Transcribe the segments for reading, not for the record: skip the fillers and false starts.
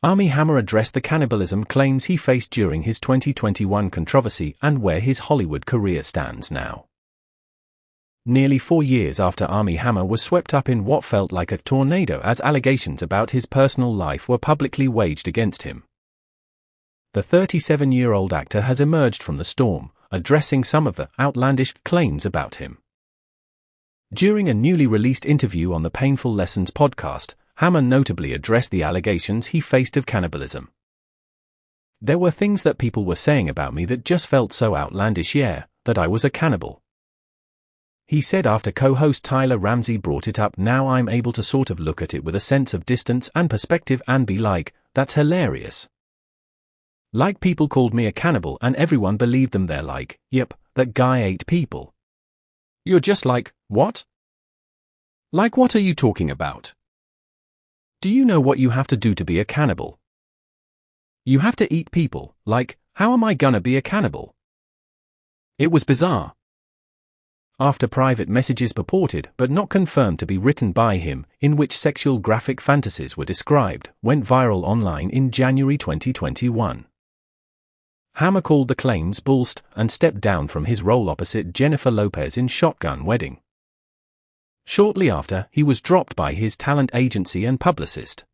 Armie Hammer addressed the cannibalism claims he faced during his 2021 controversy and where his Hollywood career stands now. Nearly 4 years after Armie Hammer was swept up in what felt like a tornado as allegations about his personal life were publicly waged against him, the 37-year-old actor has emerged from the storm, addressing some of the outlandish claims about him. During a newly released interview on the Painful Lessons podcast, Hammer notably addressed the allegations he faced of cannibalism. "There were things that people were saying about me that just felt so outlandish, that I was a cannibal," he said after co-host Tyler Ramsey brought it up. "Now I'm able to sort of look at it with a sense of distance and perspective and be like, that's hilarious. Like people called me a cannibal and everyone believed them. They're like, yep, that guy ate people." You're just like, what? Like, what are you talking about? Do you know what you have to do to be a cannibal? You have to eat people. Like, how am I gonna be a cannibal? It was bizarre. After private messages purported but not confirmed to be written by him, in which sexual graphic fantasies were described, went viral online in January 2021. Hammer called the claims bullshit and stepped down from his role opposite Jennifer Lopez in Shotgun Wedding. Shortly after, he was dropped by his talent agency and publicist.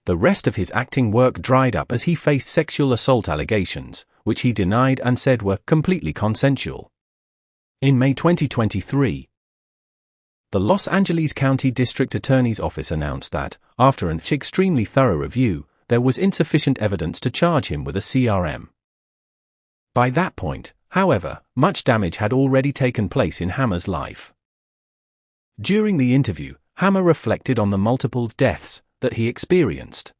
The rest of his acting work dried up as he faced sexual assault allegations, which he denied and said were completely consensual. In May 2023, the Los Angeles County District Attorney's Office announced that, after an extremely thorough review, there was insufficient evidence to charge him with a CRM. By that point, however, much damage had already taken place in Hammer's life. During the interview, Hammer reflected on the multiple deaths that he experienced,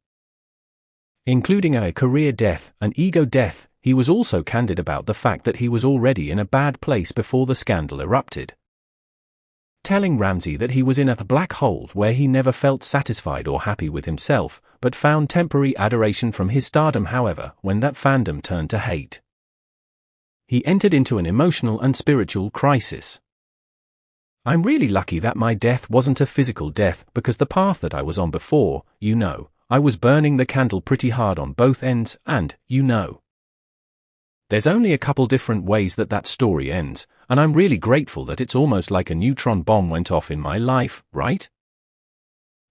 including a career death, an ego death. He was also candid about the fact that he was already in a bad place before the scandal erupted, telling Ramsey that he was in a black hole where he never felt satisfied or happy with himself, but found temporary adoration from his stardom. However, when that fandom turned to hate, he entered into an emotional and spiritual crisis. "I'm really lucky that my death wasn't a physical death, because the path that I was on before, I was burning the candle pretty hard on both ends, and, there's only a couple different ways that story ends, and I'm really grateful that it's almost like a neutron bomb went off in my life, right?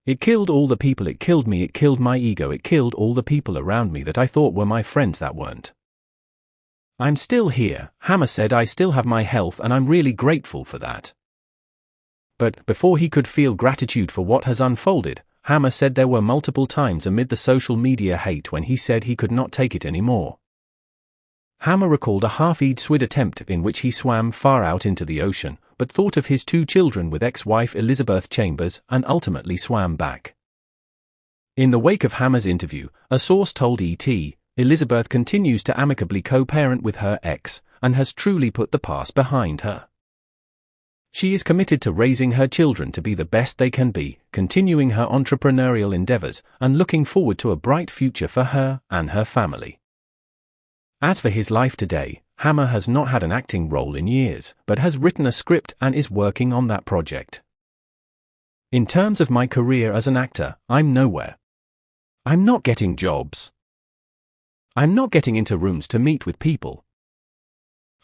It killed all the people, it killed me, it killed my ego, it killed all the people around me that I thought were my friends that weren't. I'm still here," Hammer said. "I still have my health and I'm really grateful for that." But before he could feel gratitude for what has unfolded, Hammer said there were multiple times amid the social media hate when he said he could not take it anymore. Hammer recalled a half-eaten swim attempt in which he swam far out into the ocean, but thought of his 2 children with ex-wife Elizabeth Chambers and ultimately swam back. In the wake of Hammer's interview, a source told ET, Elizabeth continues to amicably co-parent with her ex and has truly put the past behind her. She is committed to raising her children to be the best they can be, continuing her entrepreneurial endeavors, and looking forward to a bright future for her and her family. As for his life today, Hammer has not had an acting role in years, but has written a script and is working on that project. "In terms of my career as an actor, I'm nowhere. I'm not getting jobs. I'm not getting into rooms to meet with people.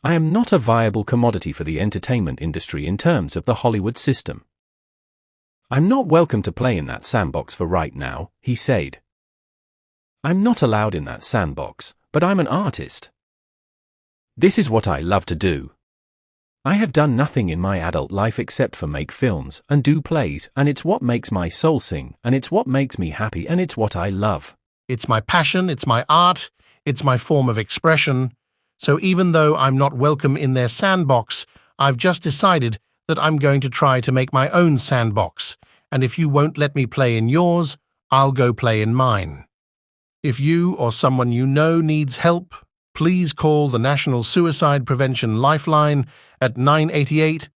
I am not a viable commodity for the entertainment industry in terms of the Hollywood system. I'm not welcome to play in that sandbox for right now," he said. "I'm not allowed in that sandbox, but I'm an artist. This is what I love to do. I have done nothing in my adult life except for make films and do plays, and it's what makes my soul sing, and it's what makes me happy, and it's what I love. It's my passion, it's my art, it's my form of expression. So even though I'm not welcome in their sandbox, I've just decided that I'm going to try to make my own sandbox, and if you won't let me play in yours, I'll go play in mine. If you or someone you know needs help, please call the National Suicide Prevention Lifeline at 988